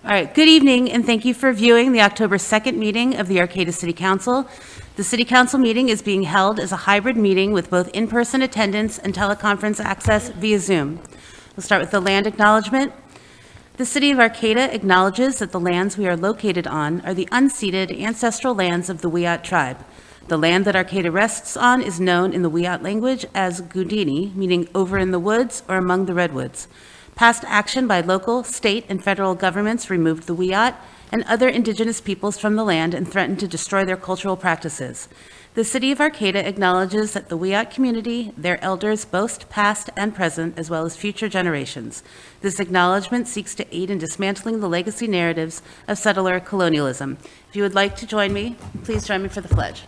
All right, good evening, and thank you for viewing the October 2nd meeting of the Arcata City Council. The City Council meeting is being held as a hybrid meeting with both in-person attendance and teleconference access via Zoom. We'll start with the land acknowledgement. The City of Arcata acknowledges that the lands we are located on are the unceded ancestral lands of the Wiyot tribe. The land that Arcata rests on is known in the Wiyot language as Gudini, meaning over in the woods or among the redwoods. Past action by local, state, and federal governments removed the Wiyot and other indigenous peoples from the land and threatened to destroy their cultural practices. The City of Arcata acknowledges that the Wiyot community, their elders, both past and present, as well as future generations. This acknowledgement seeks to aid in dismantling the legacy narratives of settler colonialism. If you would like to join me, please join me for the pledge.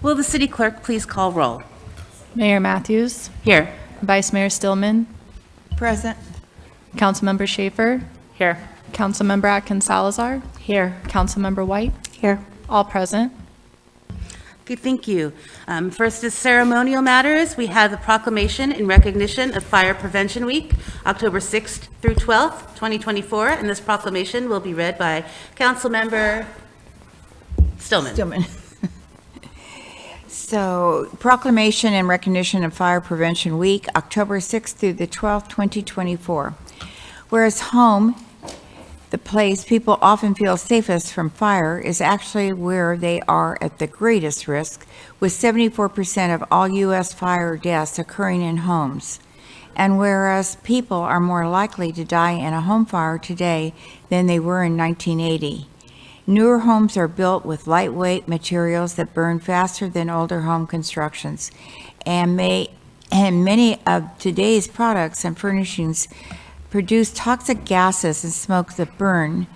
Will the city clerk please call roll? Mayor Matthews. Here. Vice Mayor Stillman. Present. Councilmember Schaefer. Here. Councilmember Atkins Salazar. Here. Councilmember White. Here. All present. Okay, thank you. First is ceremonial matters. We have the proclamation in recognition of Fire Prevention Week, October 6th through 12th, 2024, and this proclamation will be read by Councilmember Stillman. So, proclamation in recognition of Fire Prevention Week, October 6th through the 12th, 2024. Whereas home, the place people often feel safest from fire, is actually where they are at the greatest risk, with 74% of all U.S. fire deaths occurring in homes. And whereas people are more likely to die in a home fire today than they were in 1980. Newer homes are built with lightweight materials that burn faster than older home constructions, and many of today's products and furnishings produce toxic gases and smoke that burn,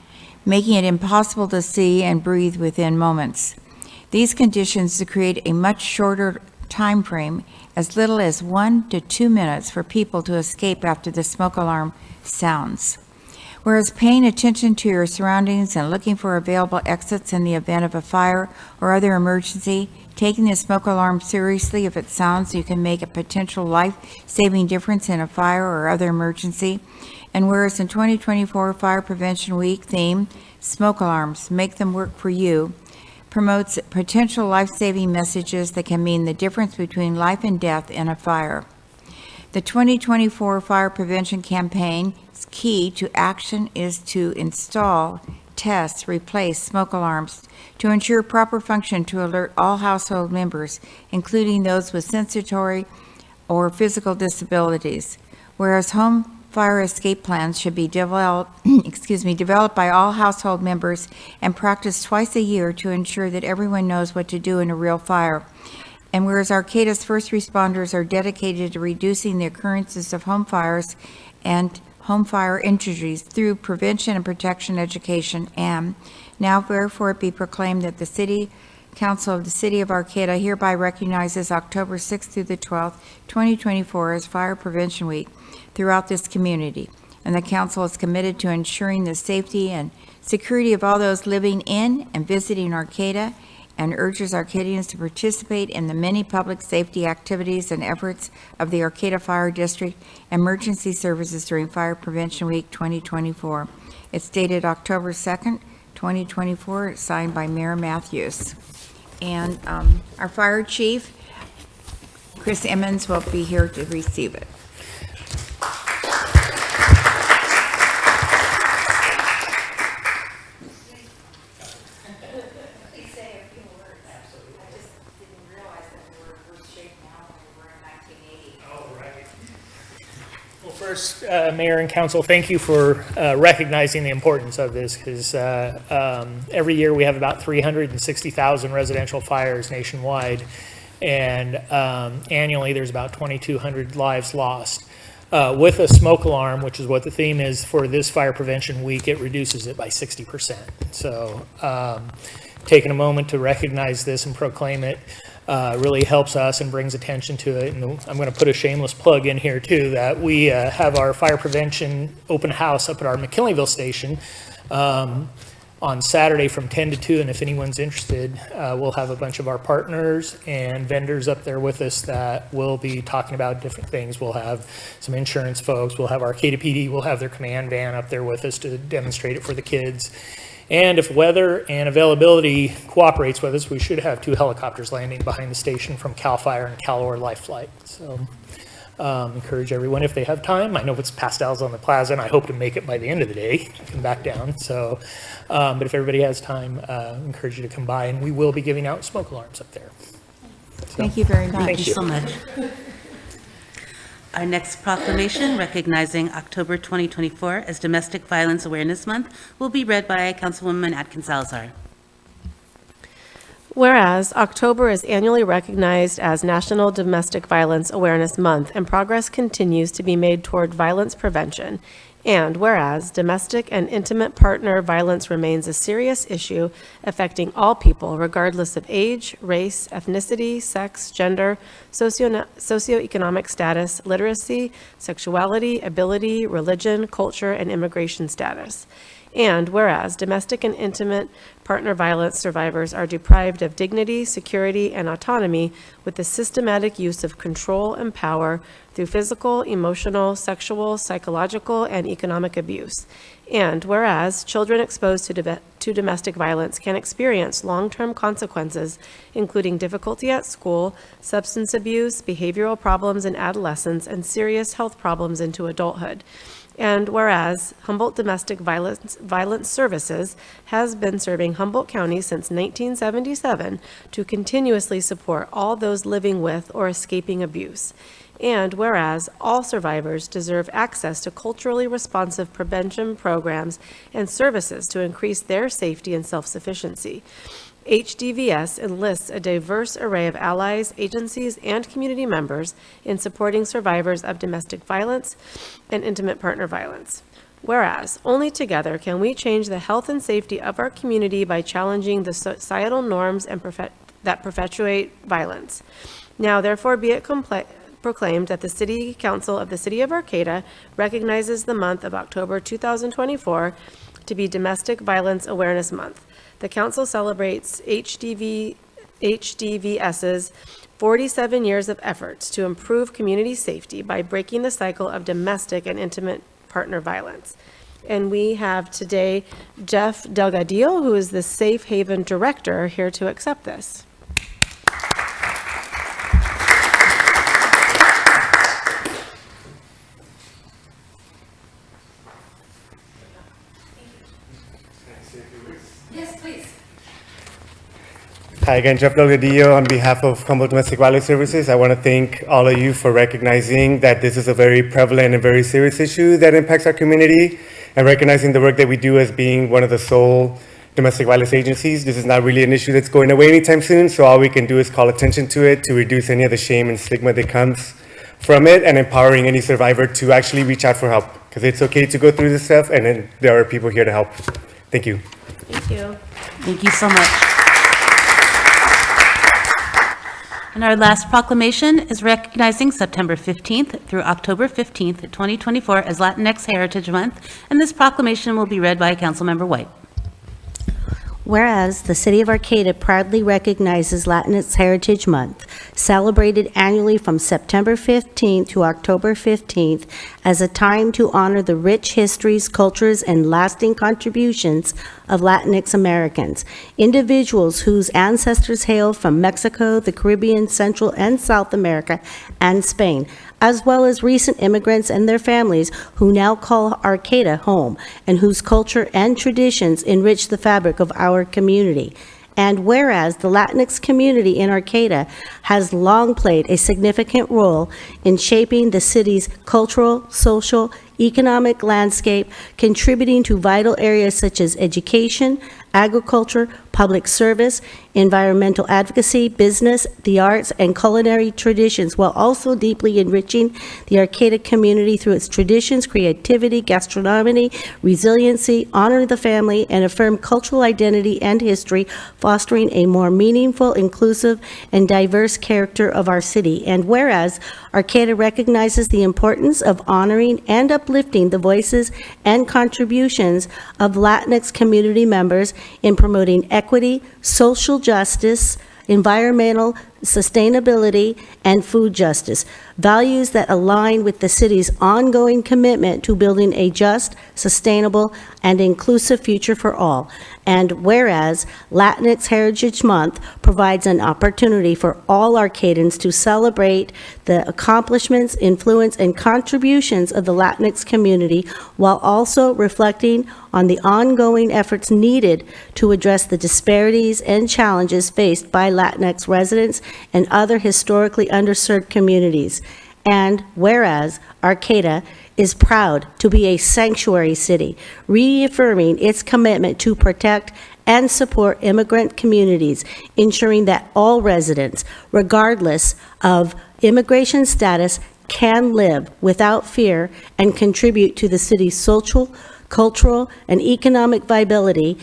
making it impossible to see and breathe within moments. These conditions create a much shorter time frame, as little as 1 to 2 minutes for people to escape after the smoke alarm sounds. Whereas paying attention to your surroundings and looking for available exits in the event of a fire or other emergency, taking the smoke alarm seriously if it sounds, you can make a potential life-saving difference in a fire or other emergency. And whereas in 2024 Fire Prevention Week theme, Smoke Alarms, Make Them Work for You, promotes potential life-saving messages that can mean the difference between life and death in a fire. The 2024 Fire Prevention Campaign's key to action is to install, test, replace smoke alarms to ensure proper function to alert all household members, including those with sensory or physical disabilities. Whereas home fire escape plans should be developed by all household members and practiced twice a year to ensure that everyone knows what to do in a real fire. And whereas Arcata's first responders are dedicated to reducing the occurrences of home fires and home fire injuries through prevention and protection education, and now therefore it be proclaimed that the City Council of the City of Arcata hereby recognizes October 6th through the 12th, 2024 as Fire Prevention Week throughout this community. And the council is committed to ensuring the safety and security of all those living in and visiting Arcata, and urges Arcadians to participate in the many public safety activities and efforts of the Arcata Fire District Emergency Services during Fire Prevention Week 2024. It's dated October 2nd, 2024, it's signed by Mayor Matthews. And our fire chief, Chris Emmons, will be here to receive it. First, Mayor and Council, thank you for recognizing the importance of this, because every year we have about 360,000 residential fires nationwide, and annually there's about 2,200 lives lost. With a smoke alarm, which is what the theme is for this Fire Prevention Week, it reduces it by 60%. So taking a moment to recognize this and proclaim it. really helps us and brings attention to it. And I'm going to put a shameless plug in here too, that we have our fire prevention open house up at our McKinleyville station on Saturday from 10 to 2, and if anyone's interested, we'll have a bunch of our partners and vendors up there with us that will be talking about different things. We'll have some insurance folks, we'll have Arcata PD, we'll have their command van up there with us to demonstrate it for the kids. And if weather and availability cooperates with us, we should have 2 helicopters landing behind the station from CAL FIRE and CalOR Life Flight. So encourage everyone if they have time. I know it's pastels on the plaza, and I hope to make it by the end of the day and back down. So, but if everybody has time, encourage you to come by, and we will be giving out smoke alarms up there. So, Thank you very much. Thank you so much. Our next proclamation recognizing October 2024 as Domestic Violence Awareness Month will be read by Councilwoman Atkins Salazar. Whereas October is annually recognized as National Domestic Violence Awareness Month, and progress continues to be made toward violence prevention. And whereas domestic and intimate partner violence remains a serious issue affecting all people, regardless of age, race, ethnicity, sex, gender, socioeconomic status, literacy, sexuality, ability, religion, culture, and immigration status. And whereas domestic and intimate partner violence survivors are deprived of dignity, security, and autonomy with the systematic use of control and power through physical, emotional, sexual, psychological, and economic abuse. And whereas children exposed to domestic violence can experience long-term consequences, including difficulty at school, substance abuse, behavioral problems in adolescence, and serious health problems into adulthood. And whereas Humboldt Domestic Violence Services has been serving Humboldt County since 1977 to continuously support all those living with or escaping abuse. And whereas all survivors deserve access to culturally responsive prevention programs and services to increase their safety and self-sufficiency. HDVS enlists a diverse array of allies, agencies, and community members in supporting survivors of domestic violence and intimate partner violence. Whereas, only together can we change the health and safety of our community by challenging the societal norms and that perpetuate violence. Now, therefore, be it proclaimed that the City Council of the City of Arcata recognizes the month of October 2024 to be Domestic Violence Awareness Month. The council celebrates HDVS's 47 years of efforts to improve community safety by breaking the cycle of domestic and intimate partner violence. And we have today Jeff Delgadillo, who is the Safe Haven Director, here to accept this. Hi again, Jeff Delgadillo on behalf of Humboldt Domestic Violence Services. I want to thank all of you for recognizing that this is a very prevalent and very serious issue that impacts our community, and recognizing the work that we do as being one of the sole domestic violence agencies. This is not really an issue that's going away anytime soon, so all we can do is call attention to it to reduce any of the shame and stigma that comes from it, and empowering any survivor to actually reach out for help, because it's okay to go through this stuff, and then there are people here to help. Thank you. Thank you. Thank you so much. And our last proclamation is recognizing September 15th through October 15th, 2024 as Latinx Heritage Month, and this proclamation will be read by Councilmember White. Whereas the City of Arcata proudly recognizes Latinx Heritage Month, celebrated annually from September 15th to October 15th, as a time to honor the rich histories, cultures, and lasting contributions of Latinx Americans, individuals whose ancestors hail from Mexico, the Caribbean, Central and South America, and Spain, as well as recent immigrants and their families who now call Arcata home, and whose culture and traditions enrich the fabric of our community. And whereas the Latinx community in Arcata has long played a significant role in shaping the city's cultural, social, economic landscape, contributing to vital areas such as education, agriculture, public service, environmental advocacy, business, the arts, and culinary traditions, while also deeply enriching the Arcata community through its traditions, creativity, gastronomy, resiliency, honor the family, and affirm cultural identity and history, fostering a more meaningful, inclusive, and diverse character of our city. And whereas Arcata recognizes the importance of honoring and uplifting the voices and contributions of Latinx community members in promoting equity, social justice, environmental sustainability, and food justice, values that align with the city's ongoing commitment to building a just, sustainable, and inclusive future for all. And whereas Latinx Heritage Month provides an opportunity for all Arcatans to celebrate the accomplishments, influence, and contributions of the Latinx community, while also reflecting on the ongoing efforts needed to address the disparities and challenges faced by Latinx residents and other historically underserved communities. And whereas Arcata is proud to be a sanctuary city, reaffirming its commitment to protect and support immigrant communities, ensuring that all residents, regardless of immigration status, can live without fear and contribute to the city's social, cultural, and economic vitality,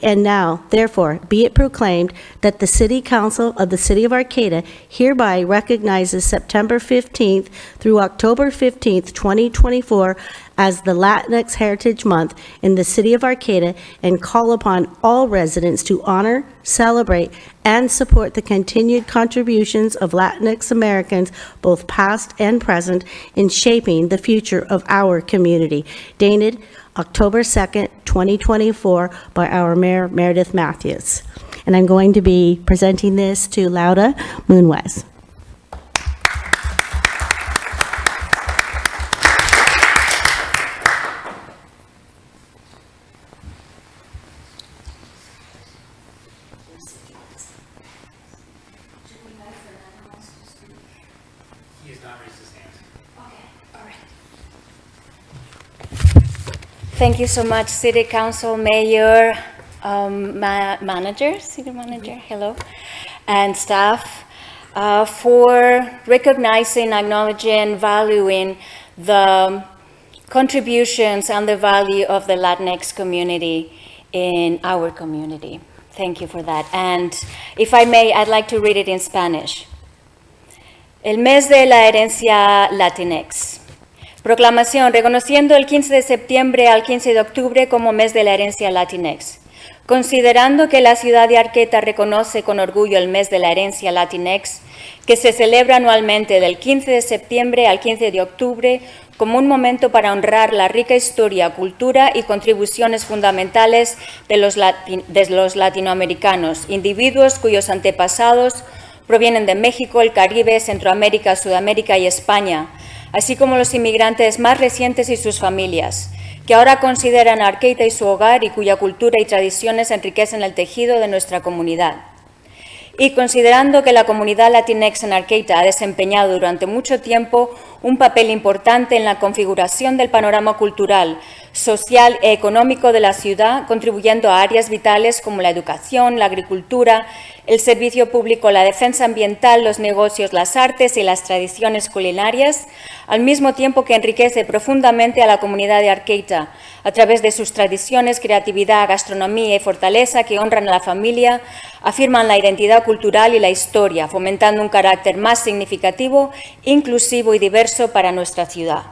and now, therefore, be it proclaimed that the City Council of the City of Arcata hereby recognizes September 15th through October 15th, 2024 as the Latinx Heritage Month in the City of Arcata, and call upon all residents to honor, celebrate, and support the continued contributions of Latinx Americans, both past and present, in shaping the future of our community. Dated October 2nd, 2024, by our Mayor, Meredith Matthews. And I'm going to be presenting this to Laura Moonwes. He has not raised his hand. Thank you so much, City Council, Mayor, City Manager, hello, and staff, for recognizing, acknowledging, valuing the contributions and the value of the Latinx community in our community. Thank you for that. And if I may, I'd like to read it in Spanish. El mes de la herencia Latinx. Proclamación reconociendo el 15 de septiembre al 15 de octubre como mes de la herencia Latinx. Considerando que la ciudad de Arcata reconoce con orgullo el mes de la herencia Latinx, que se celebra anualmente del 15 de septiembre al 15 de octubre como un momento para honrar la rica historia, cultura y contribuciones fundamentales de los latinoamericanos, individuos cuyos antepasados provienen de México, el Caribe, Centroamérica, Sudamérica y España, así como los inmigrantes más recientes y sus familias, que ahora consideran a Arcata y su hogar y cuya cultura y tradiciones enriquecen el tejido de nuestra comunidad. Y considerando que la comunidad Latinx en Arcata ha desempeñado durante mucho tiempo un papel importante en la configuración del panorama cultural, social e económico de la ciudad, contribuyendo a áreas vitales como la educación, la agricultura, el servicio público, la defensa ambiental, los negocios, las artes y las tradiciones culinarias, al mismo tiempo que enriquece profundamente a la comunidad de Arcata a través de sus tradiciones, creatividad, gastronomía y fortaleza que honran a la familia, afirman la identidad cultural y la historia, fomentando un carácter más significativo, inclusivo y diverso para nuestra ciudad.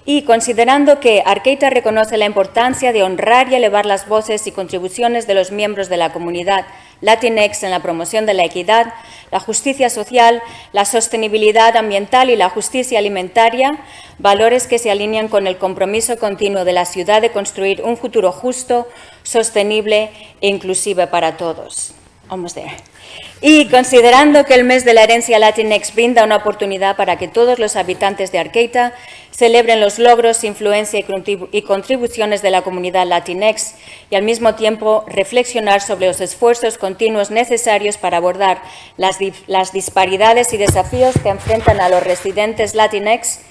Y considerando que Arcata reconoce la importancia de honrar y elevar las voces y contribuciones de los miembros de la comunidad Latinx en la promoción de la equidad, la justicia social, la sostenibilidad ambiental y la justicia alimentaria, valores que se alinean con el compromiso continuo de la ciudad de construir un futuro justo, sostenible e inclusive para todos. Almost there. Y considerando que el mes de la herencia Latinx brinda una oportunidad para que todos los habitantes de Arcata celebren los logros, influencia y contribuciones de la comunidad Latinx y al mismo tiempo reflexionar sobre los esfuerzos continuos necesarios para abordar las disparidades y desafíos que enfrentan a los residentes Latinx,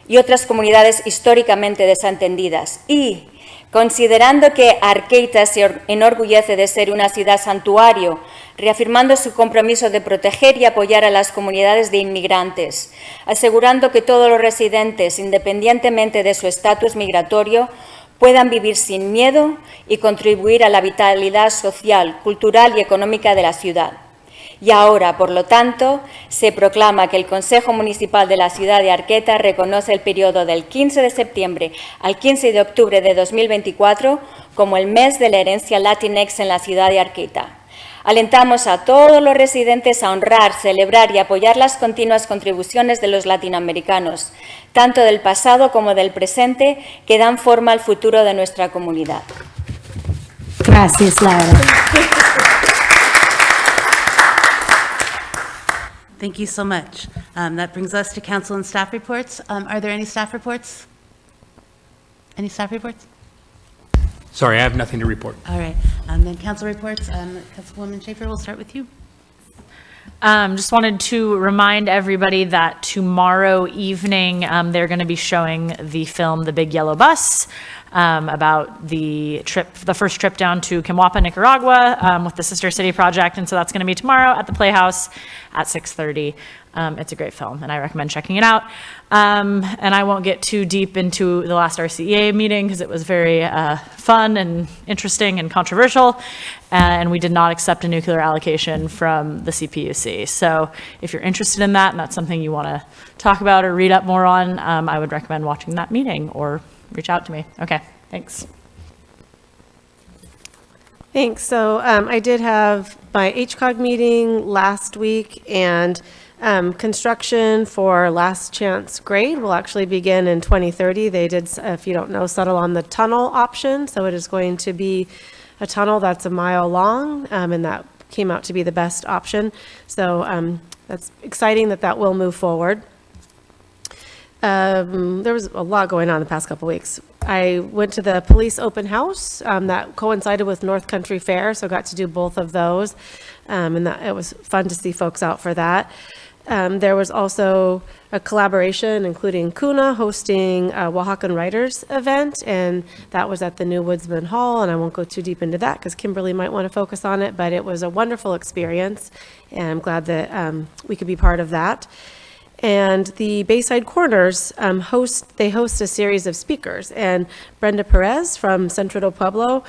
y otras comunidades históricamente desatendidas. Y, considerando que Arcata se enorgullece de ser una ciudad santuario, reafirmando su compromiso de proteger y apoyar a las comunidades de inmigrantes, asegurando que todos los residentes, independientemente de su estatus migratorio, puedan vivir sin miedo y contribuir a la vitalidad social, cultural y económica de la ciudad. Y ahora, por lo tanto, se proclama que el Consejo Municipal de la ciudad de Arcata reconoce el periodo del 15 de septiembre al 15 de octubre de 2024 como el mes de la herencia Latinx en la ciudad de Arcata. Alentamos a todos los residentes a honrar, celebrar y apoyar las continuas contribuciones de los latinoamericanos, tanto del pasado como del presente, que dan forma al futuro de nuestra comunidad. Gracias, Laura. Thank you so much. That brings us to council and staff reports. Are there any staff reports? Any staff reports? Sorry, I have nothing to report. All right. Then council reports. Councilwoman Schaefer, we'll start with you. Just wanted to remind everybody that tomorrow evening, they're going to be showing the film The Big Yellow Bus, about the first trip down to Quimhuapa, Nicaragua, with the Sister City Project. And so that's going to be tomorrow at the Playhouse at 6:30. It's a great film, and I recommend checking it out. And I won't get too deep into the last RCEA meeting because it was very fun and interesting and controversial. And we did not accept a nuclear allocation from the CPUC. So if you're interested in that and that's something you want to talk about or read up more on, I would recommend watching that meeting or reach out to me. Okay, thanks. Thanks. So I did have my HCOG meeting last week, and construction for Last Chance Grade will actually begin in 2030. They did, if you don't know, settle on the tunnel option. So it is going to be a tunnel that's a mile long, and that came out to be the best option. So that's exciting that will move forward. There was a lot going on the past couple weeks. I went to the police open house that coincided with North Country Fair, so got to do both of those, and it was fun to see folks out for that. There was also a collaboration, including CUNA hosting a Oaxacan Writers event, and that was at the New Woodsman Hall, and I won't go too deep into that because Kimberly might want to focus on it, but it was a wonderful experience, and I'm glad that we could be part of that. And the Bayside Corners host a series of speakers, and Brenda Perez from Centro del Pueblo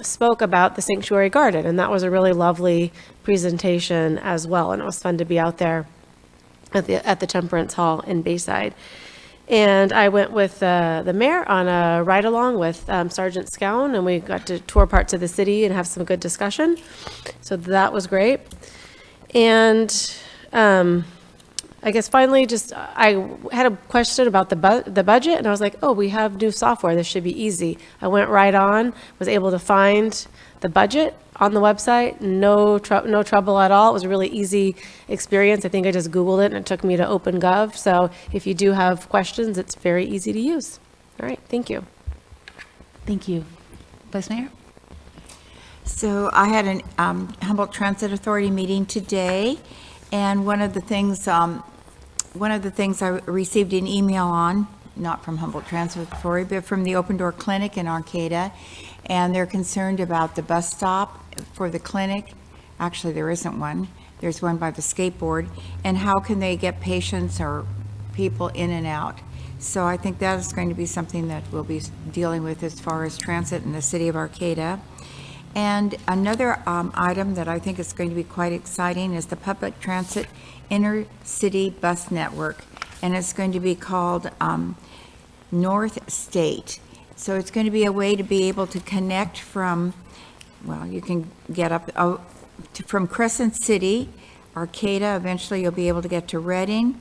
spoke about the Sanctuary Garden, and that was a really lovely presentation as well, and it was fun to be out there at the Temperance Hall in Bayside. And I went with the mayor on a ride-along with Sergeant Scown, and we got to tour parts of the city and have some good discussion, so that was great. And I guess finally, I had a question about the budget, and I was like, oh, we have new software. This should be easy. I went right on, was able to find the budget on the website. No trouble at all. It was a really easy experience. I think I just Googled it, and it took me to OpenGov. So if you do have questions, it's very easy to use. All right, thank you. Thank you. Vice Mayor? So I had an Humboldt Transit Authority meeting today, and one of the things I received an email on, not from Humboldt Transit Authority, but from the Open Door Clinic in Arcata, and they're concerned about the bus stop for the clinic. Actually, there isn't one. There's one by the skateboard, and how can they get patients or people in and out? So I think that is going to be something that we'll be dealing with as far as transit in the city of Arcata. And another item that I think is going to be quite exciting is the public transit intercity bus network, and it's going to be called North State. So it's going to be a way to be able to connect from, well, you can get up from Crescent City, Arcata. Eventually you'll be able to get to Redding.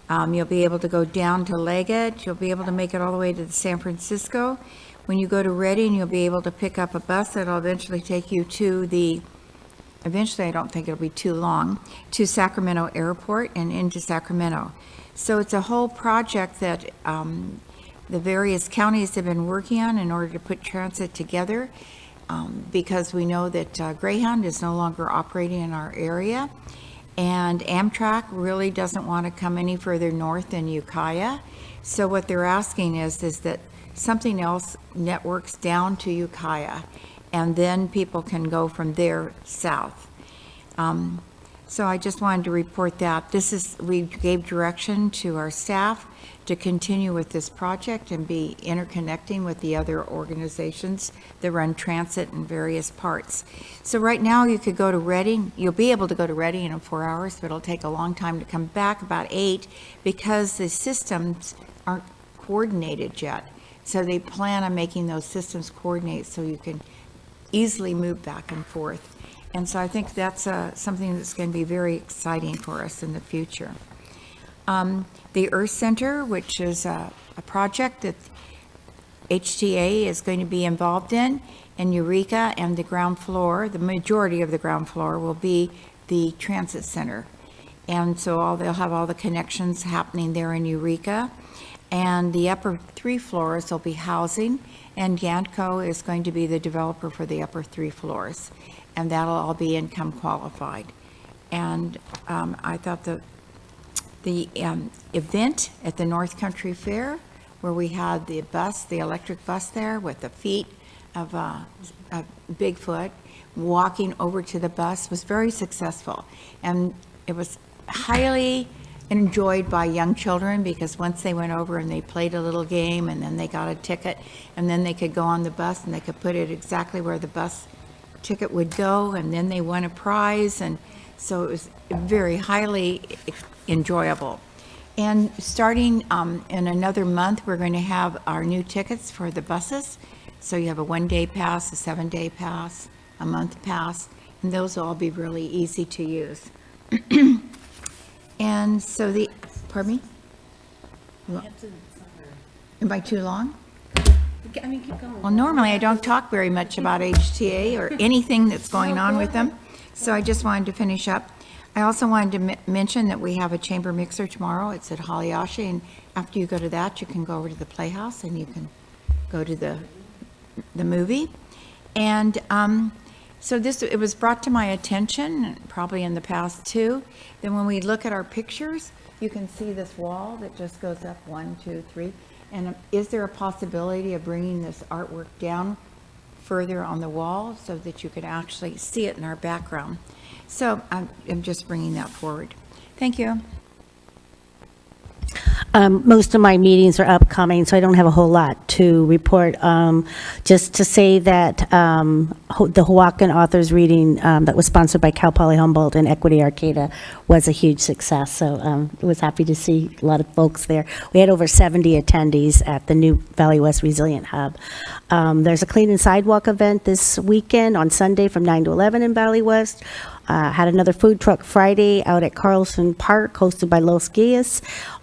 You'll be able to go down to Leggett. You'll be able to make it all the way to San Francisco. When you go to Redding, you'll be able to pick up a bus that'll eventually take you to eventually, I don't think it'll be too long, to Sacramento Airport and into Sacramento. So it's a whole project that the various counties have been working on in order to put transit together, because we know that Greyhound is no longer operating in our area. And Amtrak really doesn't want to come any further north than Ukiah. So what they're asking is that something else networks down to Ukiah, and then people can go from there south. So I just wanted to report that. We gave direction to our staff to continue with this project and be interconnecting with the other organizations that run transit in various parts. So right now, you could go to Reading. You'll be able to go to Reading in 4 hours, but it'll take a long time to come back, about 8, because the systems aren't coordinated yet. So they plan on making those systems coordinate so you can easily move back and forth. And so I think that's something that's going to be very exciting for us in the future. The Earth Center, which is a project that HTA is going to be involved in Eureka, and the ground floor, the majority of the ground floor will be the transit center. And so they'll have all the connections happening there in Eureka. And the upper 3 floors will be housing, and Gantco is going to be the developer for the upper 3 floors. And that'll all be income qualified. And I thought the event at the North Country Fair, where we had the electric bus there with the feet of Bigfoot walking over to the bus, was very successful. And it was highly enjoyed by young children, because once they went over and they played a little game, and then they got a ticket, and then they could go on the bus and they could put it exactly where the bus ticket would go, and then they won a prize. And so it was very highly enjoyable. And starting in another month, we're going to have our new tickets for the buses. So you have a 1-day pass, a 7-day pass, a month pass, and those will all be really easy to use. And so pardon me? Am I too long? I mean, keep going. Well, normally I don't talk very much about HTA or anything that's going on with them, so I just wanted to finish up. I also wanted to mention that we have a chamber mixer tomorrow. It's at Haliashi, and after you go to that, you can go over to the Playhouse and you can go to the movie. And so it was brought to my attention, probably in the past too, that when we look at our pictures, you can see this wall that just goes up 1, 2, 3. And is there a possibility of bringing this artwork down further on the wall so that you could actually see it in our background? So I'm just bringing that forward. Thank you. Most of my meetings are upcoming, so I don't have a whole lot to report. Just to say that the Hoakan Authors Reading that was sponsored by Cal Poly Humboldt and Equity Arcata was a huge success, so I was happy to see a lot of folks there. We had over 70 attendees at the new Valley West Resilient Hub. There's a Clean and Sidewalk event this weekend on Sunday from 9 to 11 in Valley West. Had another food truck Friday out at Carlson Park, hosted by Los Guias.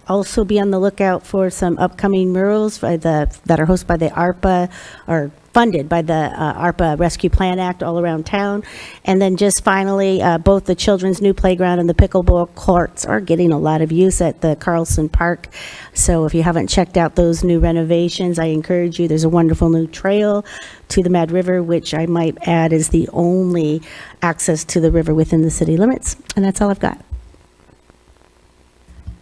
Also be on the lookout for some upcoming murals that are hosted by the ARPA, or funded by the ARPA Rescue Plan Act all around town. And then just finally, both the children's new playground and the pickleball courts are getting a lot of use at the Carlson Park. So if you haven't checked out those new renovations, I encourage you. There's a wonderful new trail to the Mad River, which I might add is the only access to the river within the city limits. And that's all I've got.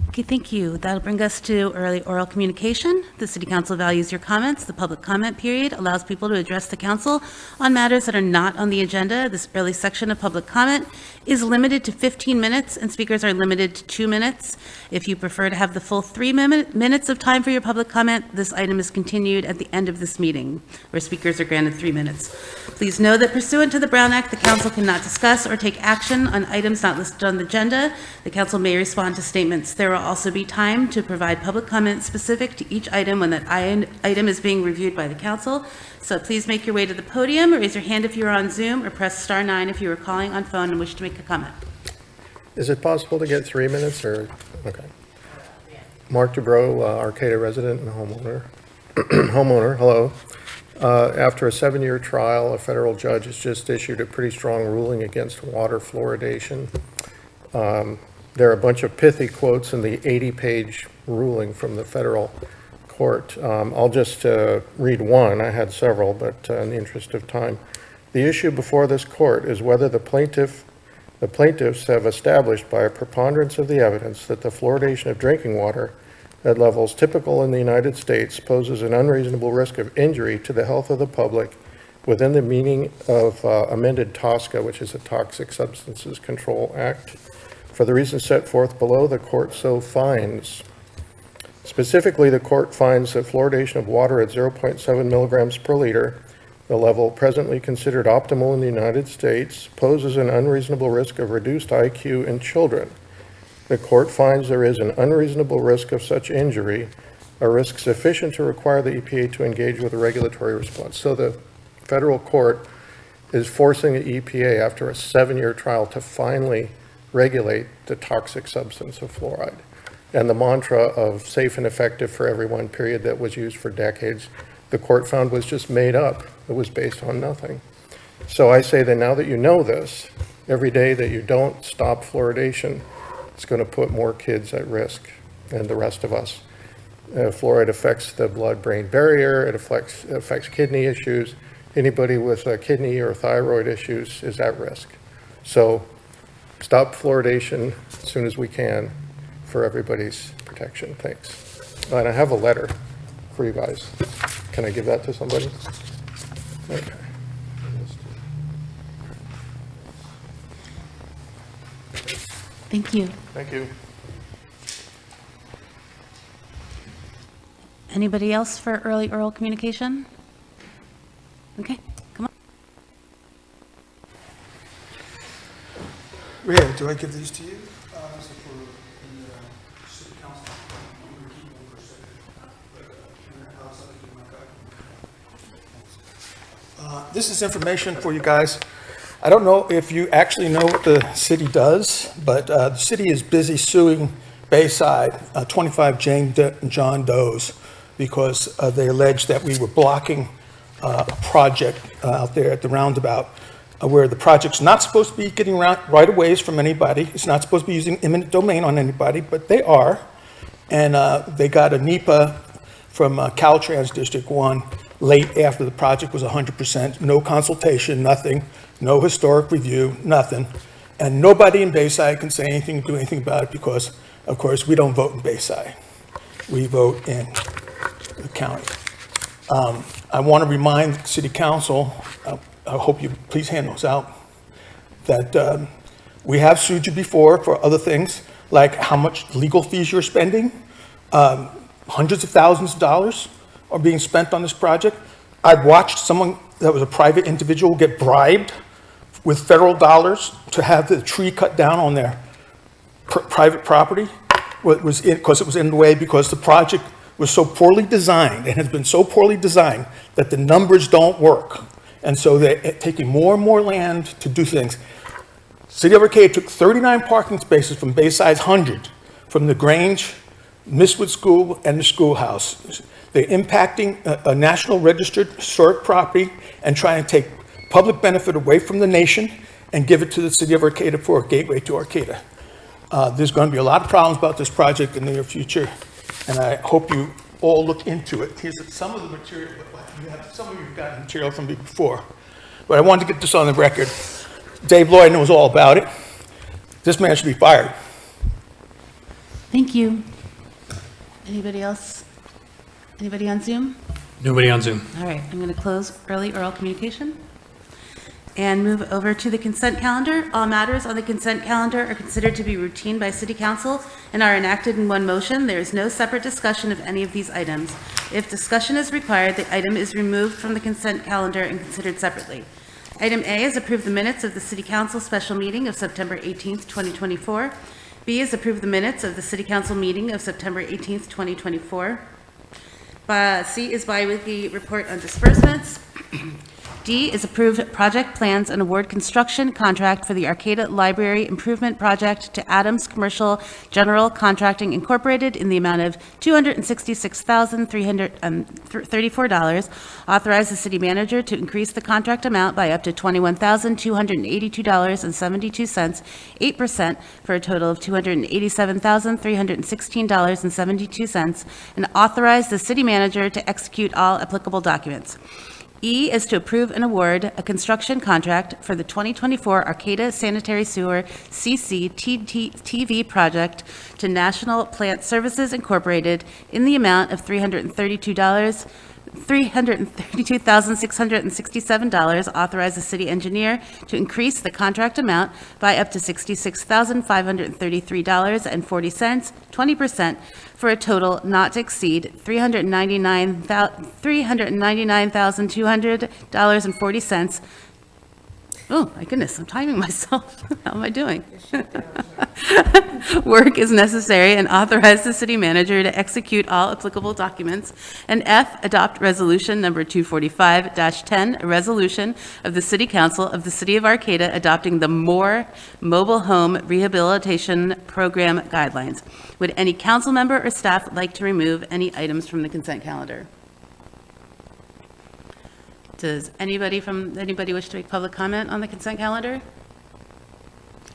Okay, thank you. That'll bring us to early oral communication. The City Council values your comments. The public comment period allows people to address the council on matters that are not on the agenda. This early section of public comment is limited to 15 minutes, and speakers are limited to 2 minutes. If you prefer to have the full 3 minutes of time for your public comment, this item is continued at the end of this meeting, where speakers are granted 3 minutes. Please know that pursuant to the Brown Act, the council cannot discuss or take action on items not listed on the agenda. The council may respond to statements. There will also be time to provide public comment specific to each item when that item is being reviewed by the council. So please make your way to the podium, or raise your hand if you're on Zoom, or press *9 if you are calling on phone and wish to make a comment. Is it possible to get 3 minutes, or, okay. Mark Dubrow, Arcata resident and homeowner. Homeowner, hello. After a 7-year trial, a federal judge has just issued a pretty strong ruling against water fluoridation. There are a bunch of pithy quotes in the 80-page ruling from the federal court. I'll just read one. I had several, but in the interest of time. The issue before this court is whether the plaintiff The plaintiffs have established by a preponderance of the evidence that the fluoridation of drinking water at levels typical in the United States poses an unreasonable risk of injury to the health of the public within the meaning of amended TSCA, which is the Toxic Substances Control Act. For the reasons set forth below, the court so finds. Specifically, the court finds that fluoridation of water at 0.7 milligrams per liter, the level presently considered optimal in the United States, poses an unreasonable risk of reduced IQ in children. The court finds there is an unreasonable risk of such injury, a risk sufficient to require the EPA to engage with a regulatory response. So the federal court is forcing the EPA after a 7-year trial to finally regulate the toxic substance of fluoride. And the mantra of safe and effective for everyone, period, that was used for decades, the court found was just made up. It was based on nothing. So I say that now that you know this, every day that you don't stop fluoridation, it's going to put more kids at risk and the rest of us. Fluoride affects the blood-brain barrier. It affects kidney issues. Anybody with kidney or thyroid issues is at risk. So stop fluoridation as soon as we can for everybody's protection. Thanks. And I have a letter for you guys. Can I give that to somebody? Okay. Thank you. Thank you. Anybody else for early oral communication? Okay, come on. Rhea, do I give these to you? This is for the city council. I'm going to keep them for a second. But I'll send it to my guy. This is information for you guys. I don't know if you actually know what the city does, but the city is busy suing Bayside, 25 John Does, because they allege that we were blocking a project out there at the roundabout where the project's not supposed to be getting right-of-ways from anybody. It's not supposed to be using eminent domain on anybody, but they are. And they got a NEPA from Caltrans District 1 late after the project was 100%, no consultation, nothing, no historic review, nothing. And nobody in Bayside can say anything, do anything about it because, of course, we don't vote in Bayside. We vote in the county. I want to remind City Council, I hope you please hand those out, that we have sued you before for other things, like how much legal fees you're spending. Hundreds of thousands of dollars are being spent on this project. I've watched someone that was a private individual get bribed with federal dollars to have the tree cut down on their private property. Because it was in the way because the project was so poorly designed and has been so poorly designed that the numbers don't work. And so they're taking more and more land to do things. City of Arcata took 39 parking spaces from Bayside's 100, from the Grange, Mistwood School, and the schoolhouse. They're impacting a national registered historic property and trying to take public benefit away from the nation and give it to the City of Arcata for a gateway to Arcata. There's going to be a lot of problems about this project in the near future, and I hope you all look into it. Here's some of the material. Some of you have gotten material from me before, but I wanted to get this on the record. Dave Lloyd knows all about it. This man should be fired. Thank you. Anybody else? Anybody on Zoom? Nobody on Zoom. All right, I'm going to close early oral communication and move over to the consent calendar. All matters on the consent calendar are considered to be routine by City Council and are enacted in one motion. There is no separate discussion of any of these items. If discussion is required, the item is removed from the consent calendar and considered separately. Item A is approve the minutes of the City Council special meeting of September 18th, 2024. B is approve the minutes of the City Council meeting of September 18th, 2024. C is bi-weekly report on disbursements. D is approve project plans and award construction contract for the Arcata Library Improvement Project to Adams Commercial General Contracting Incorporated in the amount of $266,334. Authorize the city manager to increase the contract amount by up to $21,282.72, 8%, for a total of $287,316.72, and authorize the city manager to execute all applicable documents. E is to approve and award a construction contract for the 2024 Arcata Sanitary Sewer CCTV project to National Plant Services Incorporated in the amount of $332,667, authorize the city engineer to increase the contract amount by up to $66,533.40, 20%, for a total not to exceed $399,200.40. Oh, my goodness, I'm timing myself. How am I doing? Work is necessary and authorize the city manager to execute all applicable documents. And F, adopt resolution number 245-10, a resolution of the City Council of the City of Arcata adopting the More Mobile Home Rehabilitation Program guidelines. Would any council member or staff like to remove any items from the consent calendar? Does anybody wish to make public comment on the consent calendar?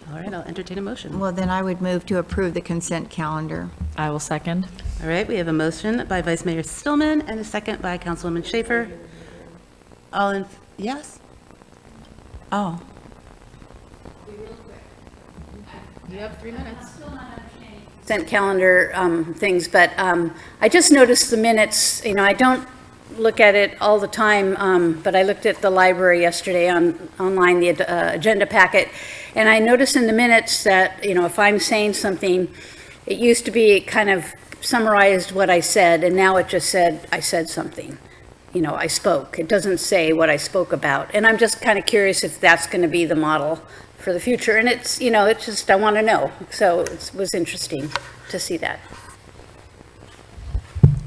All right, I'll entertain a motion. Well, then I would move to approve the consent calendar. I will second. All right, we have a motion by Vice Mayor Stillman and a second by Councilwoman Schaefer. All in, yes? Oh, You have 3 minutes. Consent calendar things, but I just noticed the minutes, I don't look at it all the time, but I looked at the library yesterday online, the agenda packet, and I noticed in the minutes that, if I'm saying something, it used to be kind of summarized what I said, and now it just said, I said something. I spoke. It doesn't say what I spoke about. And I'm just kind of curious if that's going to be the model for the future. And it's, it's just, I want to know. So it was interesting to see that.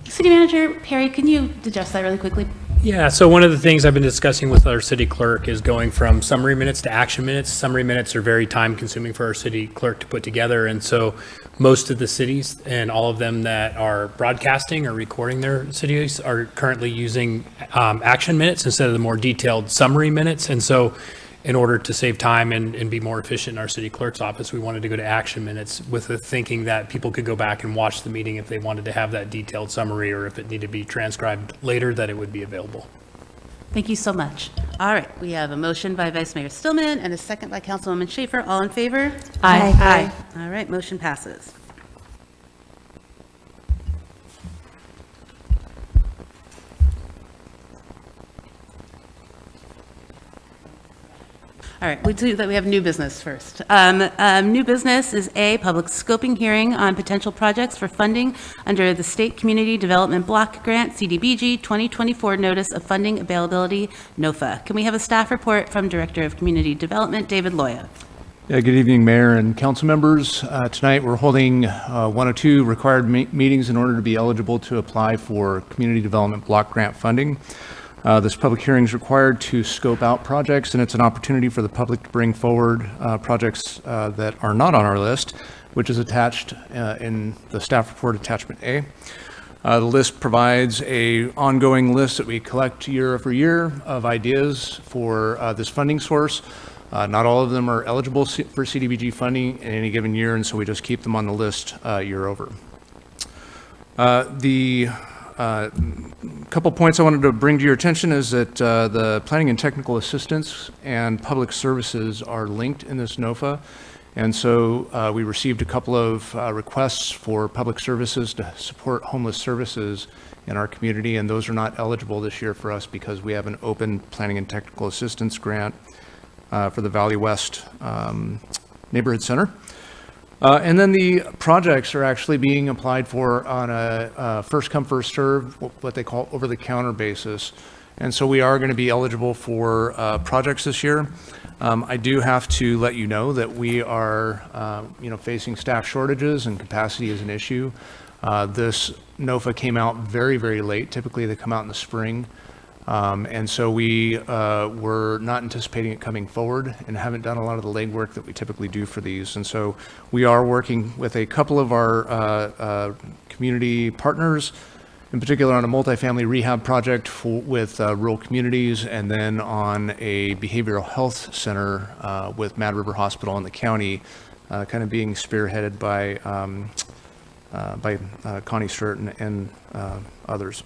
City Manager Perry, can you address that really quickly? Yeah, so one of the things I've been discussing with our city clerk is going from summary minutes to action minutes. Summary minutes are very time consuming for our city clerk to put together. And so most of the cities and all of them that are broadcasting or recording their cities are currently using action minutes instead of the more detailed summary minutes. And so in order to save time and be more efficient in our city clerk's office, we wanted to go to action minutes with the thinking that people could go back and watch the meeting if they wanted to have that detailed summary, or if it needed to be transcribed later, that it would be available. Thank you so much. All right, we have a motion by Vice Mayor Stillman and a second by Councilwoman Schaefer. All in favor? Aye. All right, motion passes. All right, we do that. We have new business first. New business is A, public scoping hearing on potential projects for funding under the State Community Development Block Grant, CDBG 2024 Notice of Funding Availability, NOFA. Can we have a staff report from Director of Community Development, David Loya? Yeah, good evening, Mayor and council members. Tonight we're holding one of two required meetings in order to be eligible to apply for Community Development Block Grant funding. This public hearing is required to scope out projects, and it's an opportunity for the public to bring forward projects that are not on our list, which is attached in the staff report attachment A. The list provides an ongoing list that we collect year over year of ideas for this funding source. Not all of them are eligible for CDBG funding in any given year, and so we just keep them on the list year over. A couple points I wanted to bring to your attention is that the planning and technical assistance and public services are linked in this NOFA. And so we received a couple of requests for public services to support homeless services in our community, and those are not eligible this year for us because we have an open planning and technical assistance grant for the Valley West Neighborhood Center. And then the projects are actually being applied for on a first come, first served, what they call over-the-counter basis. And so we are going to be eligible for projects this year. I do have to let you know that we are facing staff shortages, and capacity is an issue. This NOFA came out very, very late. Typically they come out in the spring. And so we were not anticipating it coming forward and haven't done a lot of the legwork that we typically do for these. And so we are working with a couple of our community partners, in particular on a multifamily rehab project with rural communities, and then on a behavioral health center with Mad River Hospital in the county, kind of being spearheaded by Connie Sturt and others.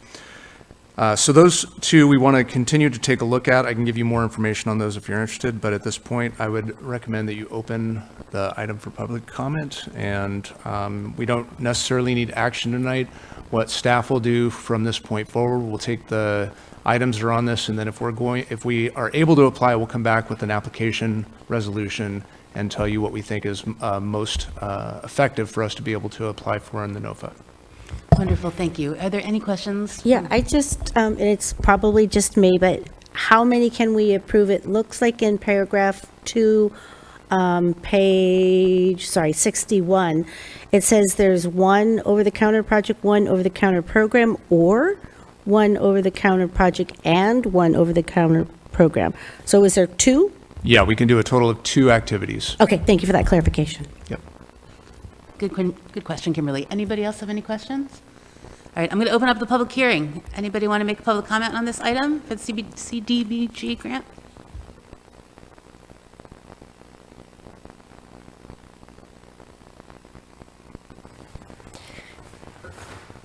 So those two we want to continue to take a look at. I can give you more information on those if you're interested, but at this point, I would recommend that you open the item for public comment, and we don't necessarily need action tonight. What staff will do from this point forward, we'll take the items that are on this, and then if we are able to apply, we'll come back with an application resolution and tell you what we think is most effective for us to be able to apply for in the NOFA. Wonderful, thank you. Are there any questions? Yeah, I just, and it's probably just me, but how many can we approve? It looks like in paragraph 2, page 61, it says there's one over-the-counter project, one over-the-counter program, or one over-the-counter project and one over-the-counter program. So is there 2? Yeah, we can do a total of 2 activities. Okay, thank you for that clarification. Yep. Good question, Kimberly. Anybody else have any questions? All right, I'm going to open up the public hearing. Anybody want to make a public comment on this item for the CDBG grant?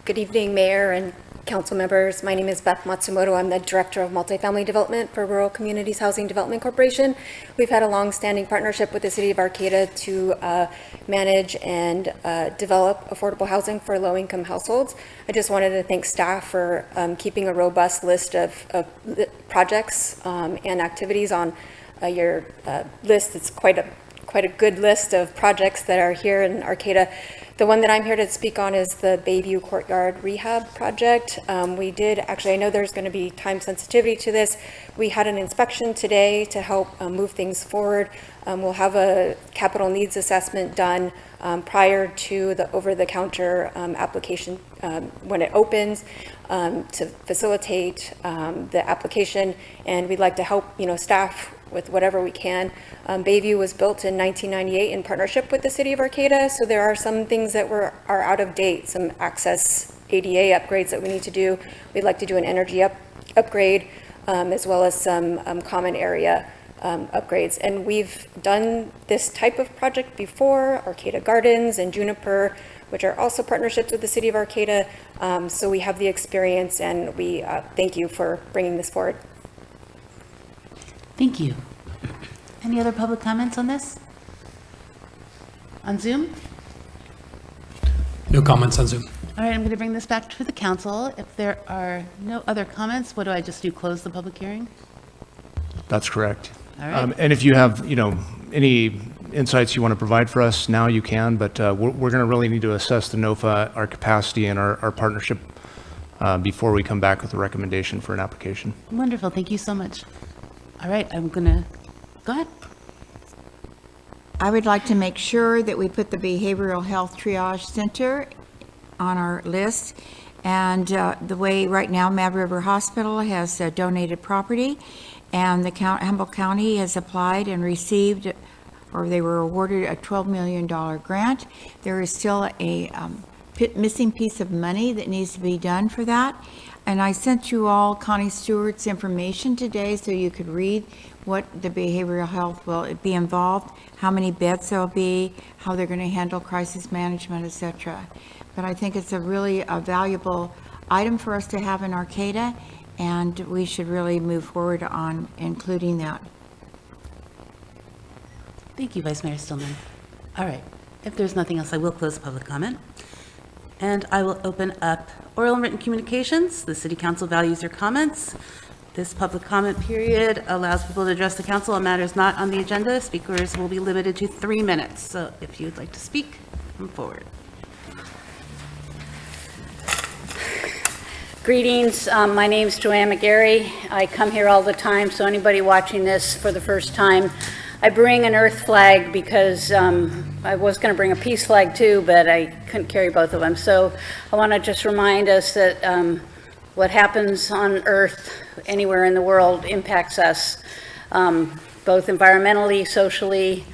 Good evening, Mayor and council members. My name is Beth Matsumoto. I'm the Director of Multifamily Development for Rural Communities Housing Development Corporation. We've had a long-standing partnership with the City of Arcata to manage and develop affordable housing for low-income households. I just wanted to thank staff for keeping a robust list of projects and activities on your list. It's quite a good list of projects that are here in Arcata. The one that I'm here to speak on is the Bayview Courtyard Rehab Project. We did, actually, I know there's going to be time sensitivity to this. We had an inspection today to help move things forward. We'll have a capital needs assessment done prior to the over-the-counter application when it opens to facilitate the application, and we'd like to help, staff with whatever we can. Bayview was built in 1998 in partnership with the City of Arcata, so there are some things that are out of date, some access ADA upgrades that we need to do. We'd like to do an energy upgrade, as well as some common area upgrades. And we've done this type of project before, Arcata Gardens and Juniper, which are also partnerships with the City of Arcata. So we have the experience, and we thank you for bringing this forward. Thank you. Any other public comments on this? On Zoom? No comments on Zoom. All right, I'm going to bring this back to the council. If there are no other comments, what do I just do, close the public hearing? That's correct. All right. And if you have, any insights you want to provide for us now, you can, but we're going to really need to assess the NOFA, our capacity, and our partnership before we come back with a recommendation for an application. Wonderful, thank you so much. All right, I'm going to, go ahead. I would like to make sure that we put the Behavioral Health Triage Center on our list. And the way right now Mad River Hospital has donated property, and the Humboldt County has applied and received, or they were awarded a $12 million grant. There is still a missing piece of money that needs to be done for that. And I sent you all Connie Stewart's information today so you could read what the behavioral health will be involved, how many beds there'll be, how they're going to handle crisis management, etc. But I think it's a really valuable item for us to have in Arcata, and we should really move forward on including that. Thank you, Vice Mayor Stillman. All right, if there's nothing else, I will close public comment. And I will open up oral and written communications. The City Council values your comments. This public comment period allows people to address the council on matters not on the agenda. Speakers will be limited to 3 minutes. So if you'd like to speak, come forward. Greetings, my name's Joanne McGarry. I come here all the time, so anybody watching this for the first time, I bring an earth flag because I was going to bring a peace flag too, but I couldn't carry both of them. So I want to just remind us that what happens on earth anywhere in the world impacts us, both environmentally, socially.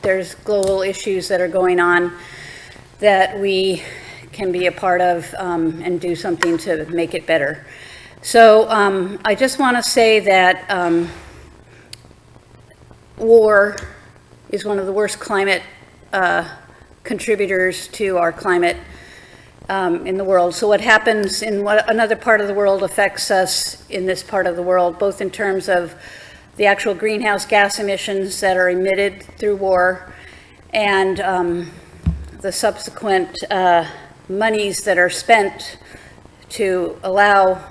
There's global issues that are going on that we can be a part of and do something to make it better. So I just want to say that war is one of the worst climate contributors to our climate in the world. So what happens in another part of the world affects us in this part of the world, both in terms of the actual greenhouse gas emissions that are emitted through war and the subsequent monies that are spent to allow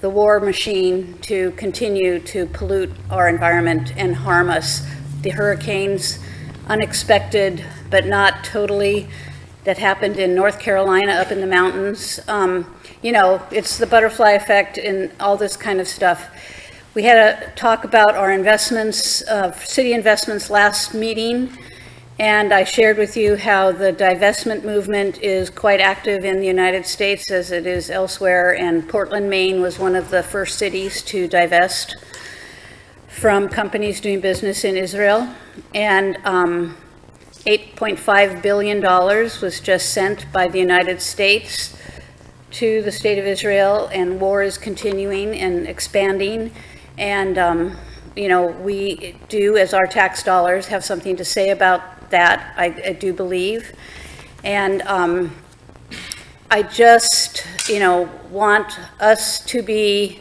the war machine to continue to pollute our environment and harm us. The hurricanes, unexpected but not totally, that happened in North Carolina up in the mountains. You know, it's the butterfly effect and all this kind of stuff. We had a talk about our investments, city investments last meeting, and I shared with you how the divestment movement is quite active in the United States as it is elsewhere, and Portland, Maine was one of the first cities to divest from companies doing business in Israel. And $8.5 billion was just sent by the United States to the state of Israel, and war is continuing and expanding. And, you know, we do, as our tax dollars, have something to say about that, I do believe. And I just, you know, want us to be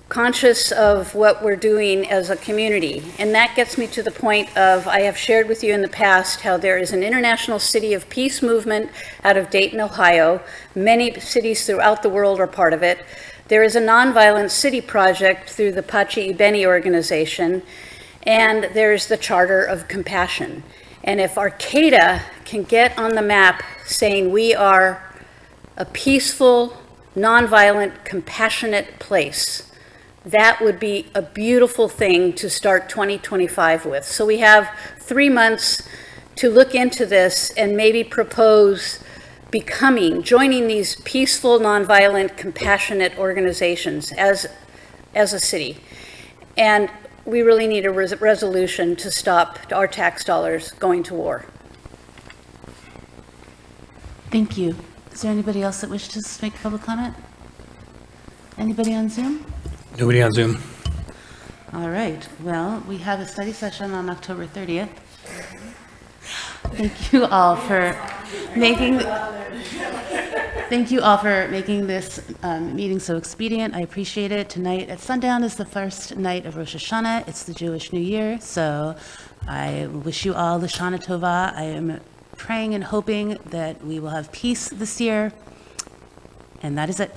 conscious of what we're doing as a community. And that gets me to the point of, I have shared with you in the past how there is an International City of Peace movement out of Dayton, Ohio. Many cities throughout the world are part of it. There is a nonviolent city project through the Pachi Ibeni organization, and there's the Charter of Compassion. And if Arcata can get on the map saying we are a peaceful, nonviolent, compassionate place, that would be a beautiful thing to start 2025 with. So we have 3 months to look into this and maybe propose joining these peaceful, nonviolent, compassionate organizations as a city. And we really need a resolution to stop our tax dollars going to war. Thank you. Is there anybody else that wishes to make public comment? Anybody on Zoom? Nobody on Zoom. All right, well, we have a study session on October 30th. Thank you all for making this meeting so expedient. I appreciate it. Tonight at sundown is the first night of Rosh Hashanah. It's the Jewish New Year, so I wish you all Lashana Tova. I am praying and hoping that we will have peace this year, and that is it.